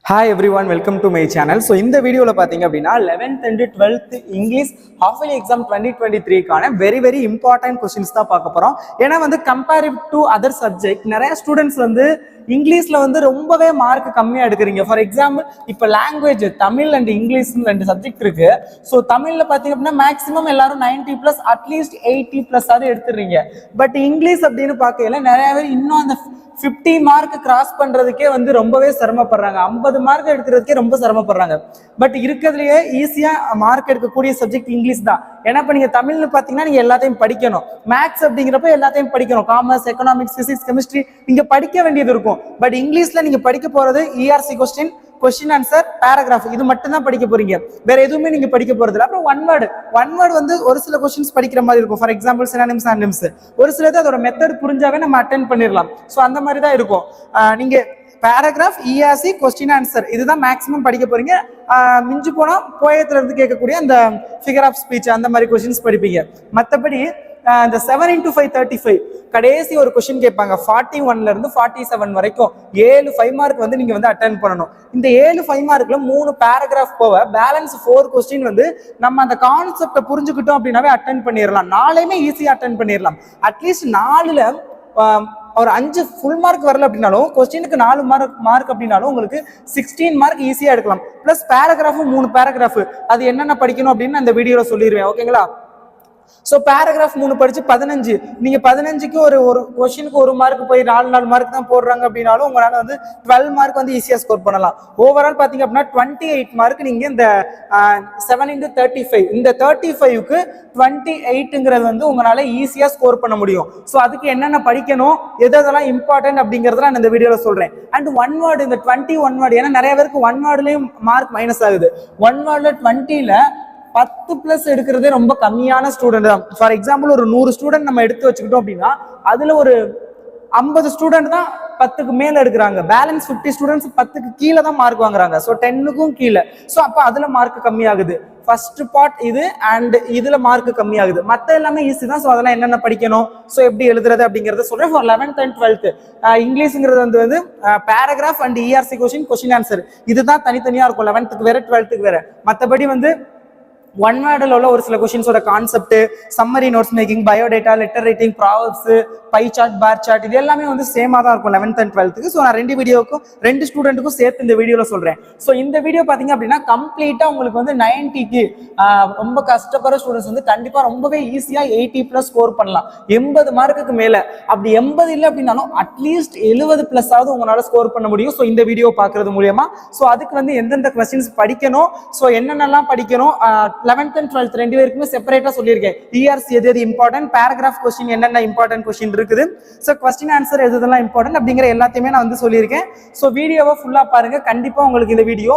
Hi everyone, welcome to my channel. So இந்த வீடியோல பாத்தீங்க அப்படின்னா 11th and 12th English half yearly exam 2023 கான very important questions தான் பார்க்க போறோம். ஏன்னா வந்து கம்பேரிவ் டு அதர் சப்ஜெக்ட் நிறைய ஸ்டூடெண்ட்ஸ் வந்து இங்கிலீஷ்ல வந்து ரொம்பவே மார்க் கம்மியா எடுக்கிறீங்க. ஃபார் எக்ஸாம்பிள் இப்போ லாங்குவேஜ் தமிழ் அண்ட் இங்கிலீஷ் ரெண்டு சப்ஜெக்ட் இருக்கு. ஸோ தமிழ்ல பாத்தீங்க அப்படின்னா மேக்ஸிமம் எல்லாரும் 90+ அட்லீஸ்ட் 80+ ஆவது எடுத்துறீங்க. பட் இங்கிலீஷ் அப்படின்னு பார்க்கல நிறைய பேர் இன்னும் அந்த 50 மார்க் கிராஸ் பண்றதுக்கே வந்து ரொம்பவே சிரமப்படுறாங்க. 50 மார்க் எடுக்கிறதுக்கே ரொம்ப சிரமப்படுறாங்க. பட் இருக்கிறதுலயே ஈஸியா மார்க் எடுக்கக்கூடிய சப்ஜெக்ட் இங்கிலீஷ் தான். ஏன்னா இப்ப நீங்க தமிழ்னு பாத்தீங்கன்னா நீங்க எல்லாத்தையும் படிக்கணும். மேத்ஸ் அப்படிங்கிறப்ப எல்லாத்தையும் படிக்கணும். காமர்ஸ், எக்கனாமிக்ஸ், பிசிக்ஸ், கெமிஸ்ட்ரி நீங்க படிக்க வேண்டியது இருக்கும். பட் இங்கிலீஷ்ல நீங்க படிக்க போறது ERC கொஸ்டின் ஆன்சர், பேராகிராஃப், இது மட்டும் தான் படிக்க போறீங்க. வேற எதுவுமே நீங்க படிக்க போறது இல்லை. அப்புறம் ஒன் வேர்டு வந்து ஒரு சில கொஸ்டின்ஸ் படிக்கிற மாதிரி இருக்கும். ஃபார் எக்ஸாம்பிள் சினானிம்ஸ், ஆன்டினிம்ஸ், ஒரு சிலது அதோட மெத்தட் புரிஞ்சாவே நம்ம அட்டென்ட் பண்ணிடலாம். ஸோ அந்த மாதிரி தான் இருக்கும். நீங்க பேராகிராஃப், ERC, கொஸ்டின் ஆன்சர் இதுதான் மேக்ஸிமம் படிக்க போறீங்க. மிஞ்சு போனா போயத்துல இருந்து கேட்கக்கூடிய அந்த ஃபிகர் ஆஃப் ஸ்பீச் அந்த மாதிரி கொஸ்டின்ஸ் படிப்பீங்க. மற்றபடி இந்த 7 into 5 35 கடைசி ஒரு கொஸ்டின் கேட்பாங்க. 41ல இருந்து 47 வரைக்கும் 7 5 மார்க் வந்து நீங்க வந்து அட்டென்ட் பண்ணணும். இந்த 7 5 மார்க்ல 3 பேராகிராஃப் போக பேலன்ஸ் 4 கொஸ்டின் வந்து நம்ம அந்த கான்செப்டை புரிஞ்சுக்கிட்டோம் அப்படின்னாவே அட்டென்ட் பண்ணிடலாம். நாளையுமே ஈஸியா அட்டென்ட் பண்ணிடலாம். அட்லீஸ்ட் 4ல ஒரு 5 ஃபுல் மார்க் வரல அப்படின்னாலும் கொஸ்டினுக்கு 4 மார்க் அப்படின்னாலும் உங்களுக்கு 16 மார்க் ஈஸியா எடுக்கலாம். பிளஸ் பேராகிராஃபும் 3 பேராகிராஃப் அது என்னென்ன படிக்கணும் அப்படின்னு அந்த வீடியோல சொல்லிடுவேன். ஓகேங்களா? ஸோ பேராகிராஃப் 3 படிச்சு 15 நீங்க 15க்கு ஒரு கொஸ்டினுக்கு 1 மார்க் போய் 4 மார்க் தான் போடுறாங்க அப்படின்னாலும் உங்களால வந்து 12 மார்க் வந்து ஈஸியா ஸ்கோர் பண்ணலாம். ஓவரால் பாத்தீங்க அப்படின்னா 28 மார்க் நீங்க இந்த 7 into 35 இந்த 35க்கு 28ங்கிறது வந்து உங்களால ஈஸியா ஸ்கோர் பண்ண முடியும். ஸோ அதுக்கு என்னென்ன படிக்கணும், எதெல்லாம் இம்பார்ட்டன்ட் அப்படிங்கறத நான் இந்த வீடியோல சொல்றேன். அண்ட் ஒன் வேர்டு, இந்த 21 வேர்டு, ஏன்னா நிறைய பேருக்கு ஒன் வேர்டுலயும் மார்க் மைனஸ் ஆகுது. ஒன் வேர்டுல 20ல 10+ எடுக்கிறதே ரொம்ப கம்மியான ஸ்டூடெண்ட் தான். ஃபார் எக்ஸாம்பிள் ஒரு 100 ஸ்டூடெண்ட் நம்ம எடுத்து வச்சுக்கிட்டோம் அப்படின்னா அதுல ஒரு 50 ஸ்டூடெண்ட் தான் 10க்கு மேல எடுக்கிறாங்க. பேலன்ஸ் 50 ஸ்டூடெண்ட்ஸ் 10க்கு கீழே தான் மார்க் வாங்குறாங்க. ஸோ 10க்கும் கீழே. ஸோ அப்போ அதுல மார்க் கம்மியாகுது. ஃபர்ஸ்ட் பார்ட் இது அண்ட் இதுல மார்க் கம்மியாகுது. மற்ற எல்லாமே ஈஸி தான். ஸோ அதெல்லாம் என்னென்ன படிக்கணும், ஸோ எப்படி எழுதுறது அப்படிங்கறத சொல்றேன். ஃபார் 11th and 12th இங்கிலீஷ்ங்கிறது வந்து paragraph and ERC question answer இதுதான் தனித்தனியா இருக்கும். 11th வேற 12th வேற. மற்றபடி வந்து ஒன் வேர்டில் உள்ள ஒரு சில கொஸ்டின்ஸோட concept, summary, notes making, biodata, letter writing, proverbs, pie chart, bar chart இது எல்லாமே வந்து சேமா தான் இருக்கும் 11th and 12th. ஸோ நான் ரெண்டு ஸ்டூடெண்ட்டுக்கும் சேர்த்து இந்த வீடியோல சொல்றேன். ஸோ இந்த வீடியோ பாத்தீங்க அப்படின்னா கம்ப்ளீட்டா உங்களுக்கு வந்து 90க்கு ரொம்ப கஷ்டப்படுற ஸ்டூடெண்ட்ஸ் வந்து கண்டிப்பா ரொம்பவே ஈஸியா 80+ ஸ்கோர் பண்ணலாம். 80 மார்க்குக்கு மேல. அப்படி 80 இல்லை அப்படின்னாலும் அட்லீஸ்ட் 70+ ஆவது உங்களால ஸ்கோர் பண்ண முடியும். ஸோ இந்த வீடியோ பாக்குறது மூலியமா. ஸோ அதுக்கு வந்து எந்தெந்த கொஸ்டின்ஸ் படிக்கணும், ஸோ என்னென்னலாம் படிக்கணும், 11th and 12th ரெண்டு பேருக்குமே செப்பரேட்டா சொல்லியிருக்கேன். ERC எது இம்பார்ட்டன்ட், பேராகிராஃப் கொஸ்டின் என்னென்ன இம்பார்ட்டன்ட் கொஸ்டின் இருக்குது, ஸோ கொஸ்டின் ஆன்சர் எதுலாம் இம்பார்ட்டன்ட் அப்படிங்கிற எல்லாத்தையுமே நான் வந்து சொல்லியிருக்கேன். ஸோ வீடியோவை ஃபுல்லா பாருங்க. கண்டிப்பா உங்களுக்கு இந்த வீடியோ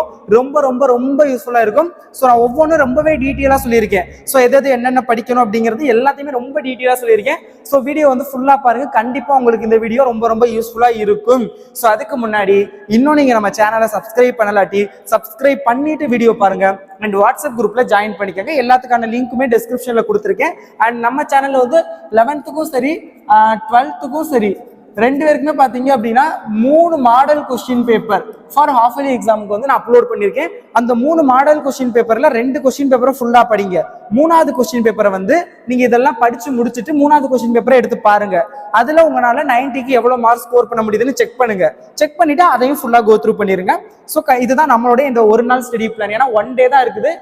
ரொம்ப யூஸ்ஃபுல்லா இருக்கும். ஸோ நான் ஒவ்வொன்றும் ரொம்பவே டீட்டெயிலா சொல்லியிருக்கேன். ஸோ எது என்னென்ன படிக்கணும் அப்படிங்கிறது எல்லாத்தையுமே ரொம்ப டீட்டெயிலா சொல்லியிருக்கேன். ஸோ வீடியோ வந்து ஃபுல்லா பாருங்க. கண்டிப்பா உங்களுக்கு இந்த வீடியோ ரொம்ப யூஸ்ஃபுல்லா இருக்கும். ஸோ அதுக்கு முன்னாடி இன்னும் நீங்க நம்ம சேனலை சப்ஸ்கிரைப் பண்ணலாட்டி சப்ஸ்கிரைப் பண்ணிட்டு வீடியோ பாருங்க. அண்ட் வாட்ஸ்அப் குரூப்ல ஜாயின் பண்ணிக்கங்க. எல்லாத்துக்கான லிங்க்குமே டிஸ்கிரிப்ஷன்ல கொடுத்துருக்கேன். அண்ட் நம்ம சேனல்ல வந்து 11th சரி 12th சரி ரெண்டு பேருக்குமே பாத்தீங்க அப்படின்னா 3 model question paper for half yearly எக்ஸாமுக்கு வந்து நான் அப்லோட் பண்ணியிருக்கேன். அந்த 3 மாடல் கொஸ்டின் பேப்பர்ல 2 கொஸ்டின் பேப்பரை ஃபுல்லா படிங்க. 3வது கொஸ்டின் பேப்பரை வந்து நீங்க இதெல்லாம் படிச்சு முடிச்சுட்டு 3வது கொஸ்டின் பேப்பரை எடுத்து பாருங்க. அதுல உங்களால 90க்கு எவ்வளவு மார்க் ஸ்கோர் பண்ண முடியுதுன்னு செக் பண்ணுங்க. செக் பண்ணிட்டு அதையும் ஃபுல்லா கோ த்ரூ பண்ணிருங்க. ஸோ இதுதான் நம்மளோட இந்த ஒரு நாள் ஸ்டடி பிளான். ஏன்னா 1 டே தான் இருக்குது.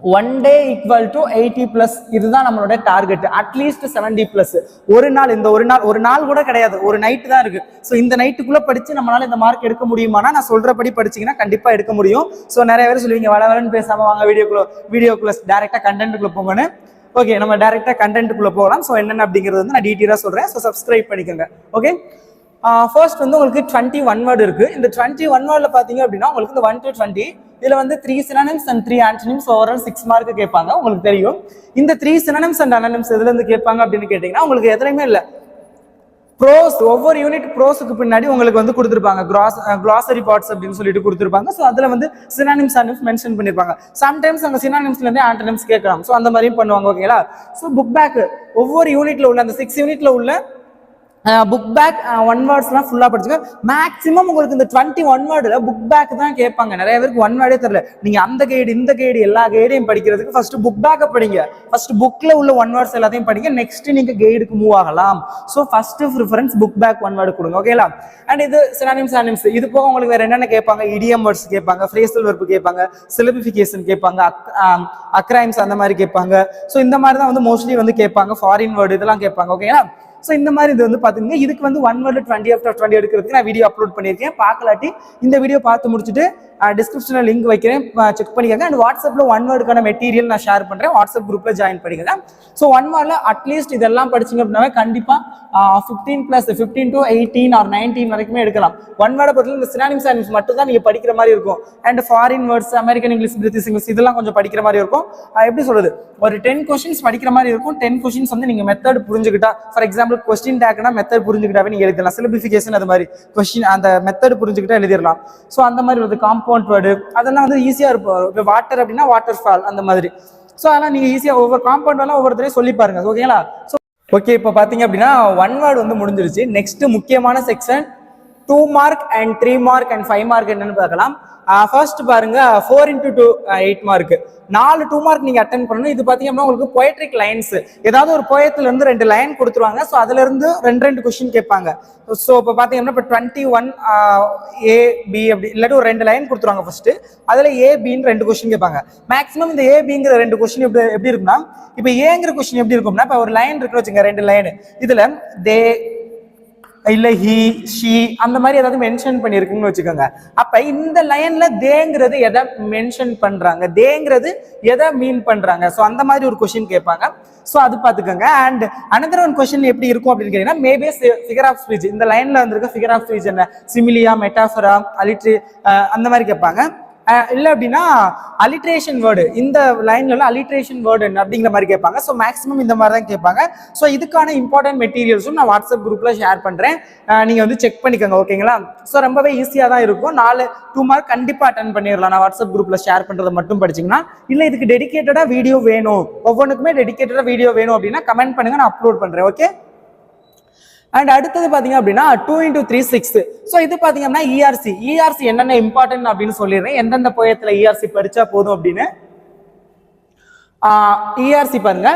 1 டே ஈக்குவல் டு 80+. இதுதான் நம்மளோட டார்கெட். அட்லீஸ்ட் 70+. ஒரு நாள் கூட கிடையாது, ஒரு நைட்டு தான் இருக்கு. ஸோ இந்த நைட்டுக்குள்ள படிச்சு நம்மளால இந்த மார்க் எடுக்க முடியுமானா நான் சொல்றபடி படிச்சீங்கன்னா கண்டிப்பா எடுக்க முடியும். ஸோ நிறைய பேர் சொல்லுவீங்க வளவலன்னு பேசாம வாங்க வீடியோக்குள்ள டைரக்டா கண்டென்ட்டுக்குள்ள போங்கன்னு. ஓகே, நம்ம டைரக்டா கண்டென்ட்டுக்குள்ள போகலாம். ஸோ என்னென்ன அப்படிங்கிறது வந்து நான் டீட்டெயிலா சொல்றேன். ஸோ சப்ஸ்கிரைப் பண்ணிக்கோங்க. ஓகே, ஃபர்ஸ்ட் வந்து உங்களுக்கு 21 வேர்டு இருக்கு. இந்த 21 வேர்ட்ல பாத்தீங்க அப்படின்னா உங்களுக்கு இந்த 1 to 20 இதுல வந்து 3 synonyms and 3 antonyms overall 6 mark கேட்பாங்க. உங்களுக்கு தெரியும் இந்த 3 synonyms and antonyms எதுல இருந்து கேட்பாங்க அப்படின்னு கேட்டீங்கன்னா உங்களுக்கு எதுலையுமே இல்லை. ப்ரோஸ், ஒவ்வொரு யூனிட் ப்ரோஸுக்கு பின்னாடி உங்களுக்கு வந்து கொடுத்துருப்பாங்க. கிளாசரி பார்ட்ஸ் அப்படின்னு சொல்லிட்டு கொடுத்துருப்பாங்க. ஸோ அதுல வந்து சினானிம்ஸ் ஆன்டினிம்ஸ் மென்ஷன் பண்ணிருப்பாங்க. சம்டைம்ஸ் அங்க சினானிம்ஸ்ல இருந்தே ஆன்டினிம்ஸ் கேட்கலாம். ஸோ அந்த மாதிரியும் பண்ணுவாங்க. ஓகேங்களா? ஸோ புக் பேக் ஒவ்வொரு யூனிட்ல உள்ள அந்த 6 யூனிட்ல உள்ள புக் பேக் ஒன் வேர்ட்ஸ்லாம் ஃபுல்லாக படிச்சுங்க. மேக்ஸிமம் உங்களுக்கு இந்த 21 வேர்டில் புக் பேக் தான் கேட்பாங்க. நிறைய பேருக்கு ஒன் வேர்டே தெரியல. நீங்கள் அந்த கைடு இந்த கைடு எல்லா கைடையும் படிக்கிறதுக்கு ஃபர்ஸ்ட் புக் பேக்கை படிங்க. ஃபர்ஸ்ட் புக்கில் உள்ள ஒன் வேர்ட்ஸ் எல்லாத்தையும் படிங்க. நெக்ஸ்ட் நீங்கள் கைடுக்கு மூவ் ஆகலாம். So first preference book back one word கொடுங்க. ஓகேலா? அண்ட் இது சினானிம்ஸ் இது போக உங்களுக்கு வேற என்னென்ன கேட்பாங்க? இடியம் வேர்ட்ஸ் கேட்பாங்க, ஃப்ரேசல் வெர்ப் கேட்பாங்க, சிலபிஃபிகேஷன் கேட்பாங்க, அக்ரைம்ஸ் அந்த மாதிரி கேட்பாங்க. ஸோ இந்த மாதிரி தான் வந்து மோஸ்ட்லி வந்து கேட்பாங்க. ஃபாரின் வேர்டு இதெல்லாம் கேட்பாங்க. ஓகேங்களா? ஸோ இந்த மாதிரி இது வந்து பார்த்தீங்கன்னா இதுக்கு வந்து ஒன் வேர்டு 20 after 20 எடுக்கிறதுக்கு நான் வீடியோ அப்லோட் பண்ணியிருக்கேன். பார்க்கலாட்டி இந்த வீடியோ பார்த்து முடிச்சுட்டு டிஸ்கிரிப்ஷனில் லிங்க் வைக்கிறேன், செக் பண்ணிக்கோங்க. அண்ட் வாட்ஸ்அப்பில் ஒன் வேர்டுக்கான மெட்டீரியல் நான் ஷேர் பண்ணுறேன். வாட்ஸ்அப் குரூப்பில் ஜாயின் பண்ணிக்கோங்க. ஸோ ஒன் வேர்டில் அட்லீஸ்ட் இதெல்லாம் படிச்சிங்க அப்படின்னா கண்டிப்பாக 15 to 18 or 19 வரைக்குமே எடுக்கலாம். ஒன் வேர்டை பொறுத்தவரை இந்த சினானிம்ஸ் மட்டும் தான் நீங்கள் படிக்கிற மாதிரி இருக்கும். And foreign words, American English, British English இதெல்லாம் கொஞ்சம் படிக்கிற மாதிரி இருக்கும். எப்படி சொல்றது, ஒரு 10 கொஸ்டின்ஸ் படிக்கிற மாதிரி இருக்கும். 10 கொஸ்டின்ஸ் வந்து நீங்கள் மெத்தட் புரிஞ்சுக்கிட்டா, ஃபார் எக்ஸாம்பிள் கொஸ்டின் டேக்னா மெத்தட் புரிஞ்சுக்கிட்டாவே நீங்கள் எழுதலாம். சிலபிஃபிகேஷன் அது மாதிரி கொஸ்டின் அந்த மெத்தட் புரிஞ்சுக்கிட்டா எழுதிடலாம். ஸோ அந்த மாதிரி வந்து காம்பவுண்ட் வேர்டு அதெல்லாம் வந்து ஈஸியாக இருக்கும். இப்போ வாட்டர் அப்படின்னா வாட்டர் ஃபால் அந்த மாதிரி. ஸோ அதெல்லாம் நீங்கள் ஈஸியாக ஒவ்வொரு காம்பவுண்ட் வேர்லாம் ஒவ்வொருத்தரையும் சொல்லி பாருங்க. ஓகேங்களா? ஸோ ஓகே, இப்போ பார்த்தீங்க அப்படின்னா ஒன் வேர்டு வந்து முடிஞ்சிருச்சு. நெக்ஸ்ட் முக்கியமான section 2 mark and 3 mark and 5 mark என்னன்னு பார்க்கலாம். ஃபர்ஸ்ட் பாருங்க 4 into 2 8 மார்க். 4 2 மார்க் நீங்க அட்டென்ட் பண்ணணும். இது பாத்தீங்க அப்படின்னா உங்களுக்கு பொயட்ரிக் லைன்ஸ், ஏதாவது ஒரு போயத்துல இருந்து 2 லைன் கொடுத்துருவாங்க. ஸோ அதுல இருந்து 2 கொஸ்டின் கேட்பாங்க. ஸோ இப்போ பாத்தீங்கன்னா இப்போ 21 A B அப்படி இல்லாட்டி ஒரு 2 லைன் கொடுத்துருவாங்க. ஃபர்ஸ்ட் அதுல A Bன்னு 2 கொஸ்டின் கேட்பாங்க. மேக்ஸிமம் இந்த A Bங்கிற 2 கொஸ்டின் எப்படி இருக்குன்னா, இப்போ ஏங்கிற கொஸ்டின் எப்படி இருக்கும்னா, இப்போ ஒரு லைன் இருக்குன்னு வச்சுங்க, 2 லைன், இதுல தே இல்ல ஹி ஷி அந்த மாதிரி ஏதாவது மென்ஷன் பண்ணிருக்குன்னு வச்சுக்கோங்க. அப்ப இந்த லைன்ல தேங்கிறது எதை மென்ஷன் பண்றாங்க, தேங்கிறது எதை மீன் பண்றாங்க. ஸோ அந்த மாதிரி ஒரு கொஸ்டின் கேட்பாங்க. ஸோ அது பார்த்துக்கோங்க. அண்ட் அனதர் ஒன் கொஸ்டின் எப்படி இருக்கும் அப்படின்னு கேட்டீங்கன்னா, மேபி ஃபிகர் ஆஃப் ஸ்பீச், இந்த லைன்ல வந்திருக்க ஃபிகர் ஆஃப் ஸ்பீச் என்ன, சிமிலியா, மெட்டாஃபரா, அலிட்ரி அந்த மாதிரி கேட்பாங்க. இல்லை அப்படின்னா அலிட்ரேஷன் வேர்டு, இந்த லைன்ல அலிட்ரேஷன் வேர்டு என்ன அப்படிங்கிற மாதிரி கேட்பாங்க. ஸோ மேக்ஸிமம் இந்த மாதிரி தான் கேட்பாங்க. ஸோ இதுக்கான இம்பார்ட்டன்ட் மெட்டீரியல்ஸும் நான் வாட்ஸ்அப் குரூப்ல ஷேர் பண்றேன், நீங்க வந்து செக் பண்ணிக்கோங்க. ஓகேங்களா? ஸோ ரொம்பவே ஈஸியாக தான் இருக்கும். 2 மார்க் கண்டிப்பாக அட்டன் பண்ணிடலாம். நான் வாட்ஸ்அப் குரூப்ல ஷேர் பண்றதை மட்டும் படிச்சிங்கன்னா. இல்லை இதுக்கு டெடிகேட்டடா வீடியோ வேணும், ஒவ்வொன்றுக்குமே டெடிகேட்டடா வீடியோ வேணும் அப்படின்னா கமெண்ட் பண்ணுங்க, நான் அப்லோட் பண்றேன். ஓகே? அண்ட் அடுத்தது பாத்தீங்க அப்படின்னா 2 into 3 6. ஸோ இது பாத்தீங்க அப்படின்னா ERC என்னென்ன இம்பார்ட்டன்ட் அப்படின்னு சொல்லிடுறேன், எந்தெந்த போயத்துல ERC படிச்சா போதும் அப்படின்னு. ERC பாருங்க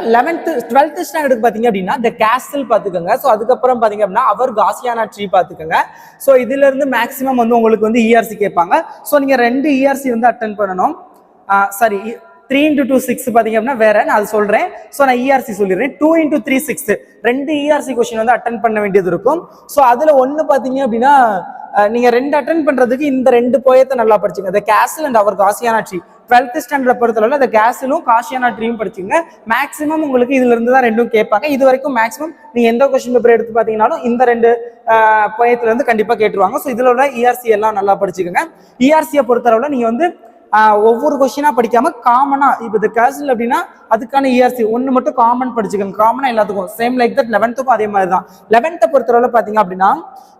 12th ஸ்டாண்டர்டுக்கு பாத்தீங்க அப்படின்னா த கேஸ்டில் பாத்துக்கோங்க. ஸோ அதுக்கப்புறம் பாத்தீங்க அப்படின்னா அவர் காசியானா ட்ரீ பாத்துக்கோங்க. ஸோ இதுல இருந்து மேக்சிமம் வந்து உங்களுக்கு வந்து ERC கேட்பாங்க. ஸோ நீங்க 2 ERC வந்து அட்டன் பண்ணணும். சாரி 3 into 2 6 பாத்தீங்க அப்படின்னா வேற, நான் அது சொல்றேன். ஸோ நான் ERC சொல்லிடுறேன். 2 into 3 6 2 ERC கொஸ்டின் வந்து அட்டன் பண்ண வேண்டியது இருக்கும். ஸோ அதுல ஒண்ணு பாத்தீங்க அப்படின்னா நீங்க 2 அட்டன் பண்றதுக்கு இந்த 2 போயத்தை நல்லா படிச்சுங்க. The castle and our casuarina tree 12th standard பொறுத்தளவுல அந்த கேஸ்டிலும் காசியானா ட்ரீயும் படிச்சுங்க. மேக்ஸிமம் உங்களுக்கு இதுல இருந்து தான் 2 கேட்பாங்க. இது வரைக்கும் மேக்ஸிமம் நீங்க எந்த கொஸ்டின் பேப்பர் எடுத்து பாத்தீங்கன்னாலும் இந்த 2 போயத்துல இருந்து கண்டிப்பா கேட்டுருவாங்க. ஸோ இதுல உள்ள ERC எல்லாம் நல்லா படிச்சுக்கோங்க. ERC-யை பொறுத்தளவுல நீங்க வந்து ஒவ்வொரு கொஸ்டினா படிக்காம காமனா, இப்போ இந்த கேஸ்டில் அப்படின்னா அதுக்கான ERC ஒன்று மட்டும் காமன் படிச்சுக்கோங்க. காமனா எல்லாத்துக்கும் சேம் லைக் தட் 11th அதே மாதிரி தான். 11th பொறுத்தளவுல பாத்தீங்க அப்படின்னா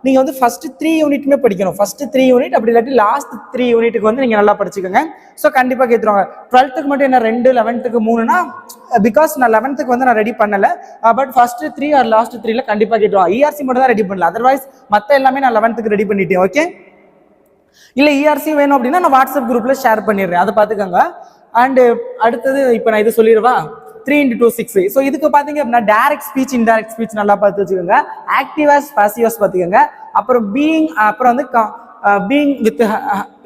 நீங்க வந்து ஃபர்ஸ்ட் 3 யூனிட்டுமே படிக்கணும். ஃபர்ஸ்ட் 3 யூனிட் அப்படி இல்லாட்டி லாஸ்ட் 3 யூனிட்டுக்கு வந்து நீங்க நல்லா படிச்சுக்கோங்க. ஸோ கண்டிப்பா கேட்டுருவாங்க. 12th மட்டும் என்ன 2, 11th 3னா பிகாஸ் நான் 11th வந்து நான் ரெடி பண்ணல. பட் ஃபர்ஸ்ட் 3 ஆர் லாஸ்ட் 3ல கண்டிப்பா கேட்டுருவாங்க. ERC மட்டும் தான் ரெடி பண்ணல, அதர்வைஸ் மத்த எல்லாமே நான் 11th ரெடி பண்ணிட்டேன். ஓகே? இல்ல ERC வேணும் அப்படின்னா நான் வாட்ஸ்அப் குரூப்ல ஷேர் பண்ணிடுறேன், அதை பாத்துக்கோங்க. அண்ட் அடுத்தது இப்போ நான் இது சொல்லிடுவா 3 into 2 6. ஸோ இதுக்கு பாத்தீங்க அப்படின்னா டைரக்ட் ஸ்பீச், இன்டைரக்ட் ஸ்பீச் நல்லா பார்த்து வச்சுக்கோங்க. ஆக்டிவாஸ் பாசிவாஸ் பாத்துக்கோங்க. அப்புறம் பீயிங், அப்புறம் வந்து பீயிங் வித்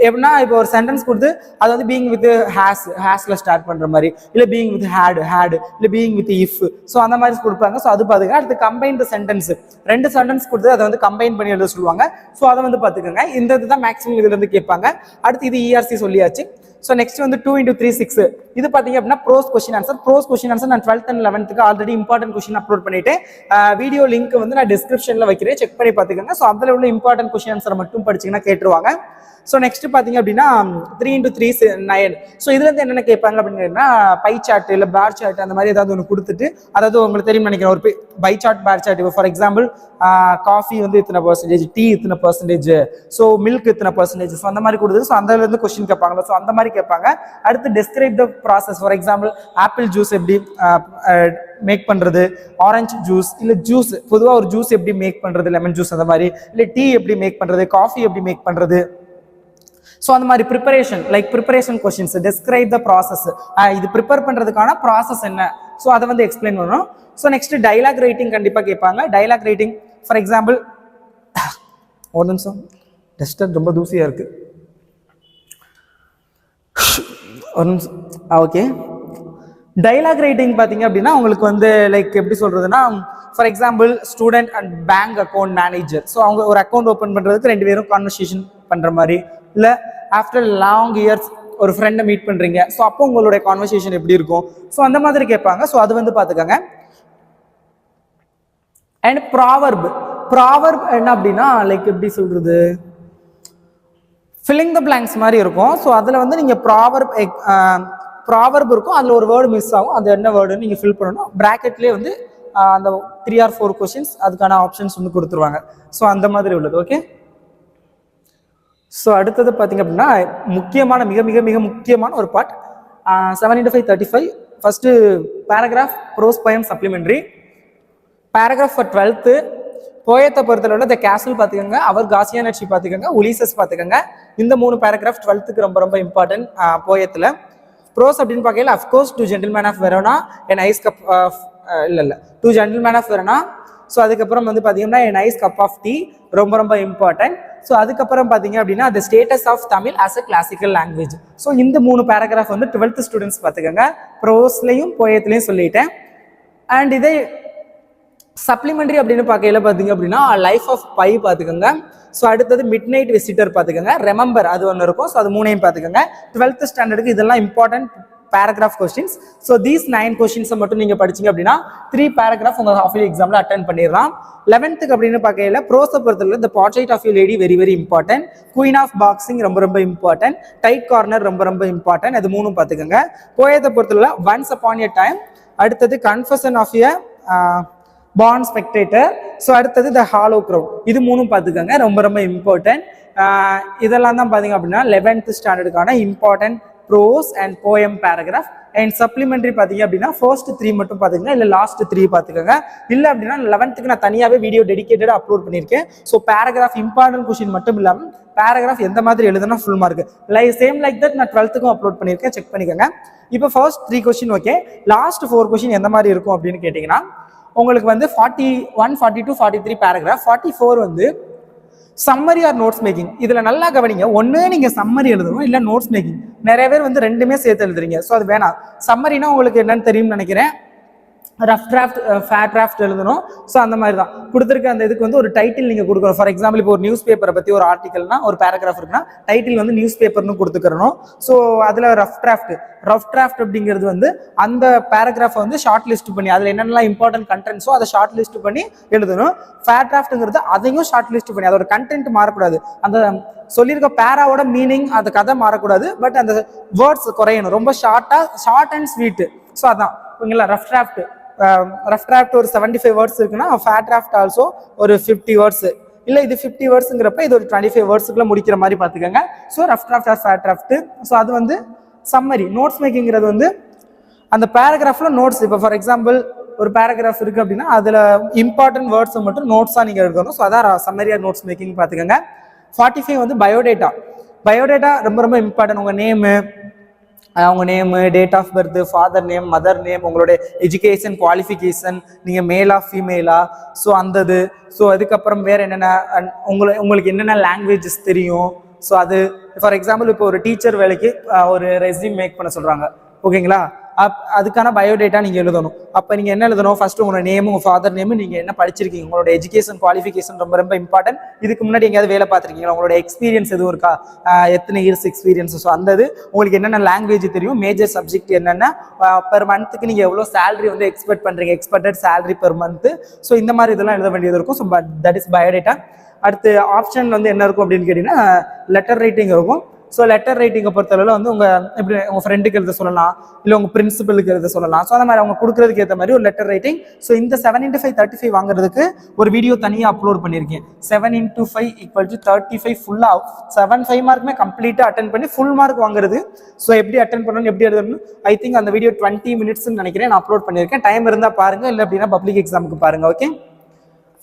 எப்படின்னா இப்போ ஒரு சென்டென்ஸ் கொடுத்து அது வந்து பீயிங் வித் ஹேஸ்ல ஸ்டார்ட் பண்ற மாதிரி, இல்ல பீயிங் வித் ஹேட் இல்ல பீயிங் வித் இஃப். ஸோ அந்த மாதிரி கொடுப்பாங்க. ஸோ அது பாத்துக்கங்க. அடுத்து கம்பைன் த சென்டென்ஸ், 2 சென்டென்ஸ் கொடுத்து அதை வந்து கம்பைன் பண்ணி எழுத சொல்லுவாங்க. ஸோ அதை வந்து பாத்துக்கோங்க. இந்த இதுதான் மேக்ஸிமம் இதுல இருந்து கேட்பாங்க. அடுத்து இது ERC சொல்லியாச்சு. ஸோ நெக்ஸ்ட் வந்து 2 into 3 6. இது பாத்தீங்க அப்படின்னா ப்ரோஸ் கொஸ்டின் ஆன்சர். நான் 12th and 11th already important question upload பண்ணிட்டேன். வீடியோ லிங்க் வந்து நான் டிஸ்கிரிப்ஷன்ல வைக்கிறேன், செக் பண்ணி பாத்துக்கோங்க. ஸோ அதுல உள்ள இம்பார்ட்டன்ட் கொஸ்டின் ஆன்சர் மட்டும் படிச்சீங்கன்னா கேட்டுருவாங்க. ஸோ நெக்ஸ்ட் பாத்தீங்க அப்படின்னா 3 into 3 9. ஸோ இதுல இருந்து என்னென்ன கேட்பாங்க அப்படின்னா பை சார்ட் இல்ல பேர் சார்ட் அந்த மாதிரி ஏதாவது ஒன்று கொடுத்துட்டு, அதாவது உங்களுக்கு தெரியும் நினைக்கிறேன், ஒரு பை சார்ட் பேர் சார்ட். இப்போ ஃபார் எக்ஸாம்பிள் காஃபி வந்து இத்தனை %, டீ இத்தனை %, ஸோ மில்க் இத்தனை %. ஸோ அந்த மாதிரி கொடுத்து ஸோ அதுல இருந்து கொஸ்டின் கேட்பாங்களா, ஸோ அந்த மாதிரி கேட்பாங்க. அடுத்து describe the process. For example apple juice எப்படி மேக் பண்ணுறது, ஆரஞ்சு ஜூஸ் இல்லை ஜூஸ் பொதுவாக ஒரு ஜூஸ் எப்படி மேக் பண்ணுறது, லெமன் ஜூஸ் அந்த மாதிரி, இல்லை டீ எப்படி மேக் பண்ணுறது, காஃபி எப்படி மேக் பண்ணுறது. ஸோ அந்த மாதிரி preparation questions, describe the process, இது ப்ரிப்பேர் பண்ணுறதுக்கான ப்ராசஸ் என்ன, ஸோ அதை வந்து எக்ஸ்பிளைன் பண்ணணும். ஸோ நெக்ஸ்ட் டைலாக் ரைட்டிங் கண்டிப்பாக கேட்பாங்க. டைலாக் ரைட்டிங் ஃபார் எக்ஸாம்பிள், ஒரு நிமிஷம் டெஸ்டர் ரொம்ப தூசியாக இருக்குது, ஒரு நிமிஷம். ஓகே, டைலாக் ரைட்டிங் பார்த்தீங்க அப்படின்னா உங்களுக்கு வந்து லைக் எப்படி சொல்றதுன்னா, for example student and bank account manager, so அவங்க ஒரு அக்கௌண்ட் ஓப்பன் பண்ணுறதுக்கு 2 பேரும் கான்வர்சேஷன் பண்ணுற மாதிரி, இல்லை ஆஃப்டர் லாங் இயர்ஸ் ஒரு ஃப்ரெண்டை மீட் பண்ணுறீங்க, ஸோ அப்போ உங்களுடைய கான்வர்சேஷன் எப்படி இருக்கும், ஸோ அந்த மாதிரி கேட்பாங்க. ஸோ அது வந்து பார்த்துக்கோங்க. அண்ட் ப்ராவர்ப் என்ன அப்படின்னா லைக் எப்படி சொல்றது, ஃபில்லிங் த பிளாங்க்ஸ் மாதிரி இருக்கும். ஸோ அதில் வந்து நீங்கள் ப்ராவர்ப் இருக்கும், அதில் ஒரு வேர்டு மிஸ் ஆகும், அது என்ன வேர்டுன்னு நீங்கள் ஃபில் பண்ணணும். ப்ராக்கெட்லேயே வந்து அந்த 3 or 4 கொஸ்டின்ஸ் அதுக்கான ஆப்ஷன்ஸ் வந்து கொடுத்துருவாங்க. ஸோ அந்த மாதிரி உள்ளது. ஓகே, ஸோ அடுத்தது பார்த்தீங்க அப்படின்னா முக்கியமான மிக மிக மிக முக்கியமான ஒரு part, 7 × 5 35. First paragraph, prose poem supplementary. Paragraph for 12th போயத்தை பொறுத்தளவில் த கேசல் பார்த்துக்கோங்க, அவர் காசியா நட்சி பார்த்துக்கோங்க, உலிசஸ் பார்த்துக்கோங்க. இந்த 3 பேராகிராஃப் 12th ரொம்ப ரொம்ப இம்பார்ட்டன்ட் போயத்தில். ப்ரோஸ் அப்படின்னு பார்க்கல, of course 2 gentlemen of Verona, a nice cup of 2 gentlemen of Verona. So அதுக்கப்புறம் வந்து பார்த்தீங்கன்னா a nice cup of tea ரொம்ப ரொம்ப இம்பார்ட்டன்ட். ஸோ அதுக்கப்புறம் பார்த்தீங்க அப்படின்னா the status of Tamil as a classical language. So இந்த 3 பேராகிராஃப் வந்து 12th ஸ்டூடெண்ட்ஸ் பார்த்துக்கோங்க. ப்ரோஸ்லையும் போயத்துலையும் சொல்லிட்டேன். அண்ட் இதே சப்ளிமெண்ட்ரி அப்படின்னு பார்க்கல பார்த்தீங்க அப்படின்னா லைஃப் ஆஃப் பை பார்த்துக்கோங்க. ஸோ அடுத்தது மிட் நைட் விசிட்டர் பார்த்துக்கோங்க, ரெமம்பர் அது ஒன்று இருக்கும். ஸோ அது 3ஐயும் பார்த்துக்கோங்க. 12th ஸ்டாண்டர்டுக்கு இதெல்லாம் important paragraph questions. So these 9 கொஸ்டின்ஸை மட்டும் நீங்கள் படிச்சிங்க அப்படின்னா 3 பேராகிராஃப் உங்கள் ஹாஃப் இயர்லி எக்ஸாமில் அட்டன் பண்ணிடலாம். 11th அப்படின்னு பார்க்கல ப்ரோஸை பொறுத்தவரை the portrait of you lady very very important, queen of boxing ரொம்ப ரொம்ப இம்பார்ட்டன்ட், டைட் கார்னர் ரொம்ப ரொம்ப இம்பார்ட்டன்ட், அது 3ம் பார்த்துக்கோங்க. போயத்தை பொறுத்தவரை ஒன்ஸ் அப்பான் எ டைம், அடுத்தது கன்ஃபெஷன் ஆஃப் எ பாண்ட் ஸ்பெக்டேட்டர், ஸோ அடுத்தது த ஹாலோ க்ரௌட், இது 3ம் பார்த்துக்கோங்க, ரொம்ப ரொம்ப இம்பார்ட்டன்ட். இதெல்லாம் தான் பார்த்தீங்க அப்படின்னா 11th ஸ்டாண்டர்டுக்கான important prose and poem paragraph. And supplementary பார்த்தீங்க அப்படின்னா ஃபர்ஸ்ட் 3 மட்டும் பார்த்துக்கோங்க, இல்லை லாஸ்ட் 3 பார்த்துக்கோங்க. இல்லை அப்படின்னா 11th நான் தனியாகவே வீடியோ டெடிகேட்டடாக அப்லோட் பண்ணியிருக்கேன். ஸோ பேராகிராஃப் இம்பார்ட்டன்ட் கொஸ்டின் மட்டும் இல்லாமல் பேராகிராஃப் எந்த மாதிரி எழுதுனா full mark same like that நான் 12th அப்லோட் பண்ணியிருக்கேன், செக் பண்ணிக்கோங்க. இப்போ first 3 question okay, last 4 question எந்த மாதிரி இருக்கும் அப்படின்னு கேட்டிங்கன்னா உங்களுக்கு வந்து 41, 42, 43 பேராகிராஃப். 44 வந்து சம்மரி ஆர் நோட்ஸ் மேக்கிங். இதுல நல்லா கவனிங்க, ஒன்று நீங்க சம்மரி எழுதணும், இல்லை நோட்ஸ் மேக்கிங். நிறைய பேர் வந்து 2மே சேர்த்து எழுதுறீங்க. ஸோ அது வேணாம். சம்மரினா உங்களுக்கு என்னன்னு தெரியும்னு நினைக்கிறேன், ரஃப் டிராஃப்ட், ஃபேர் டிராஃப்ட் எழுதணும். ஸோ அந்த மாதிரி தான் கொடுத்துருக்க. அந்த இதுக்கு வந்து ஒரு டைட்டில் நீங்கள் கொடுக்கணும். ஃபார் எக்ஸாம்பிள் இப்போ ஒரு நியூஸ் பேப்பரை பற்றி ஒரு ஆர்டிகல்னா ஒரு பேராகிராஃப் இருக்குன்னா டைட்டில் வந்து நியூஸ் பேப்பர்னு கொடுத்துக்கிறணும். ஸோ அதில் ரஃப் டிராஃப்ட் அப்படிங்கிறது வந்து அந்த பேராகிராஃபை வந்து ஷார்ட் லிஸ்ட் பண்ணி அதில் என்னென்னலாம் இம்பார்ட்டன்ட் கண்டென்ட்ஸோ அதை ஷார்ட் லிஸ்ட் பண்ணி எழுதணும். ஃபேர் டிராஃப்ட்ங்கிறது அதையும் ஷார்ட் லிஸ்ட் பண்ணி, அதோட கண்டென்ட் மாறக்கூடாது, அந்த சொல்லியிருக்க பேராவோட மீனிங் அந்த கதை மாறக்கூடாது, பட் அந்த வேர்ட்ஸ் குறையணும், ரொம்ப ஷார்ட் அண்ட் ஸ்வீட். ஸோ அதான் ஓகேங்களா. ரஃப் டிராஃப்ட் ஒரு 75 வேர்ட்ஸ் இருக்குன்னா ஃபேர் டிராஃப்ட் ஆல்சோ ஒரு 50 வேர்ட்ஸ், இல்லை இது 50 வேர்ட்ஸுங்கிறப்ப இது ஒரு 25 வேர்ட்ஸுக்குள்ள முடிக்கிற மாதிரி பார்த்துக்கோங்க. So rough draft or fair draft. So அது வந்து சம்மரி. நோட்ஸ் மேக்கிங்கிறது வந்து அந்த பேராகிராஃப்ல நோட்ஸ். இப்போ ஃபார் எக்ஸாம்பிள் ஒரு பேராகிராஃப் இருக்கு அப்படின்னா அதில் இம்பார்ட்டன்ட் வேர்ட்ஸை மட்டும் நோட்ஸாக நீங்கள் எழுதணும். ஸோ அதான் சம்மரி ஆர் நோட்ஸ் மேக்கிங் பார்த்துக்கோங்க. 45 வந்து பயோடேட்டா ரொம்ப ரொம்ப இம்பார்ட்டன்ட். உங்க name, date of birth, father name, mother name, உங்களுடைய எஜுகேஷன் குவாலிஃபிகேஷன், நீங்கள் மேலா ஃபீமேலா, ஸோ அந்தது. ஸோ அதுக்கப்புறம் வேற என்னென்ன உங்களுக்கு என்னென்ன லாங்குவேஜஸ் தெரியும். ஸோ அது ஃபார் எக்ஸாம்பிள் இப்போ ஒரு டீச்சர் வேலைக்கு ஒரு ரெஸ்யூம் மேக் பண்ண சொல்றாங்க ஓகேங்களா, அதுக்கான பயோடேட்டா நீங்கள் எழுதணும். அப்போ நீங்கள் என்ன எழுதணும், ஃபர்ஸ்ட் உங்களோட நேம், உங்கள் ஃபாதர் நேம், நீங்கள் என்ன படிச்சிருக்கீங்க, உங்களோட எஜுகேஷன் குவாலிஃபிகேஷன் ரொம்ப ரொம்ப இம்பார்ட்டன்ட். இதுக்கு முன்னாடி எங்கேயாவது வேலை பார்த்துருக்கீங்களா, உங்களோட எக்ஸ்பீரியன்ஸ் எதுவும் இருக்கா, எத்தனை இயர்ஸ் எக்ஸ்பீரியன்ஸ். ஸோ அந்த உங்களுக்கு என்னென்ன லாங்குவேஜ் தெரியும், மேஜர் சப்ஜெக்ட் என்னென்ன, பெர் மந்த்துக்கு நீங்கள் எவ்வளோ சேலரி வந்து எக்ஸ்பெக்ட் பண்ணுறீங்க, expected salary per month. So இந்த மாதிரி இதெல்லாம் எழுத வேண்டியது இருக்கும். So that is biodata. அடுத்து ஆப்ஷன் வந்து என்ன இருக்கும் அப்படின்னு கேட்டிங்கன்னா லெட்டர் ரைட்டிங் இருக்கும். ஸோ லெட்டர் ரைட்டிங்கை பொறுத்தளவில் வந்து எப்படி உங்கள் ஃப்ரெண்டுக்கு எழுத சொல்லலாம், இல்லை உங்கள் பிரின்சிபலுக்கு எழுத சொல்லலாம். ஸோ அந்த மாதிரி அவங்க கொடுக்குறதுக்கு ஏற்ற மாதிரி ஒரு லெட்டர் ரைட்டிங். ஸோ இந்த 7 into 5 35 வாங்குறதுக்கு ஒரு வீடியோ தனியாக அப்லோட் பண்ணியிருக்கேன். 7 into 5 = 35 ஃபுல்லாக 7 5 மார்க்குமே கம்ப்ளீட்டாக அட்டன் பண்ணி ஃபுல் மார்க் வாங்குறது. ஸோ எப்படி அட்டன் பண்ணணும், எப்படி எழுதணும், ஐ திங்க் அந்த வீடியோ 20 minutesன்னு நினைக்கிறேன் நான் அப்லோட் பண்ணியிருக்கேன். டைம் இருந்தால் பாருங்கள், இல்லை அப்படின்னா பப்ளிக் எக்ஸாமுக்கு பாருங்கள். Okay,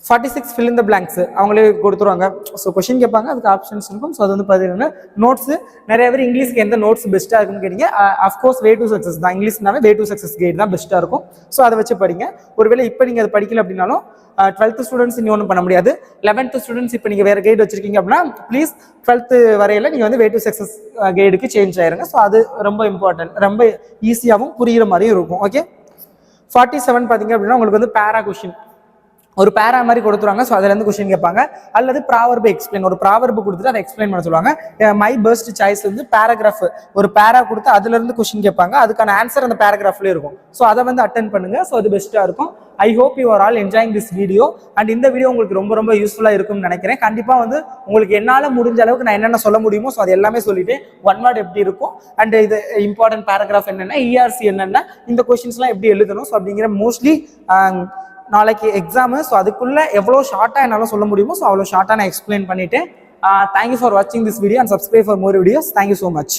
46 fill in the blanks அவங்களே கொடுத்துருவாங்க. ஸோ கொஷின் கேட்பாங்க, அதுக்கு ஆப்ஷன்ஸ் இருக்கும். ஸோ அது வந்து பார்த்தீங்கன்னா நோட்ஸு நிறைய பேர் இங்கிலீஷ்க்கு எந்த நோட்ஸ் பெஸ்ட்டாக இருக்குன்னு கேட்டீங்க. அஃப்கோர்ஸ் வே டு சக்ஸஸ் தான், இங்கிலீஷ்னாவே வே டு சக்ஸஸ் கைடு தான் பெஸ்ட்டாக இருக்கும். ஸோ அதை வச்சு படிங்க. ஒருவேளை இப்போ நீங்கள் அதை படிக்கல அப்படின்னாலும் 12th ஸ்டூடெண்ட்ஸ் இன்னும் ஒன்றும் பண்ண முடியாது. 11th ஸ்டூடெண்ட்ஸ் இப்போ நீங்கள் வேறு கைடு வச்சிருக்கீங்க அப்படின்னா ப்ளீஸ் 12th வரையில் நீங்கள் வந்து வே டு சக்ஸஸ் கைடுக்கு சேஞ்ச் ஆயிருங்க. ஸோ அது ரொம்ப இம்பார்ட்டன்ட், ரொம்ப ஈஸியாகவும் புரிகிற மாதிரியும் இருக்கும். ஓகே, 47 பார்த்தீங்க அப்படின்னா உங்களுக்கு வந்து பேரா கொஷின், ஒரு பேரா மாதிரி கொடுத்துருவாங்க. ஸோ அதுலேருந்து கொஸ்டின் கேட்பாங்க. அல்லது ப்ராவர்பு எக்ஸ்பிளைன், ஒரு ப்ராவர்பு கொடுத்துட்டு அதை எக்ஸ்பிளைன் பண்ண சொல்லுவாங்க. மை பெஸ்ட் சாய்ஸ் வந்து பேராகிராஃப், ஒரு பேரா கொடுத்து அதுலேருந்து கொஸ்டின் கேட்பாங்க. அதுக்கான ஆன்சர் அந்த பேராகிராஃப்லேயே இருக்கும். ஸோ அதை வந்து அட்டன் பண்ணுங்க. ஸோ அது பெஸ்ட்டாக இருக்கும். I hope you are all enjoying this video. And இந்த வீடியோ உங்களுக்கு ரொம்ப ரொம்ப யூஸ்ஃபுல்லாக இருக்கும்னு நினைக்கிறேன். கண்டிப்பாக வந்து உங்களுக்கு என்னால் முடிஞ்ச அளவுக்கு நான் என்னென்ன சொல்ல முடியுமோ ஸோ அது எல்லாமே சொல்லிட்டு ஒன் வேர்ட் எப்படி இருக்கும், அண்ட் இது இம்பார்ட்டன்ட் பேராகிராஃப் என்னென்ன, இஆர்சி என்னென்ன, இந்த கொஸ்டின்ஸ்லாம் எப்படி எழுதணும், ஸோ அப்படிங்கிற மோஸ்ட்லி நாளைக்கு எக்ஸாமு. ஸோ அதுக்குள்ளே எவ்வளோ ஷார்ட்டாக என்னால் சொல்ல முடியுமோ ஸோ அவ்வளோ ஷார்ட்டாக நான் எக்ஸ்பிளைன் பண்ணிவிட்டேன். தேங்க்யூ ஃபார் வாட்சிங் this video and subscribe for more videos. Thank you so much.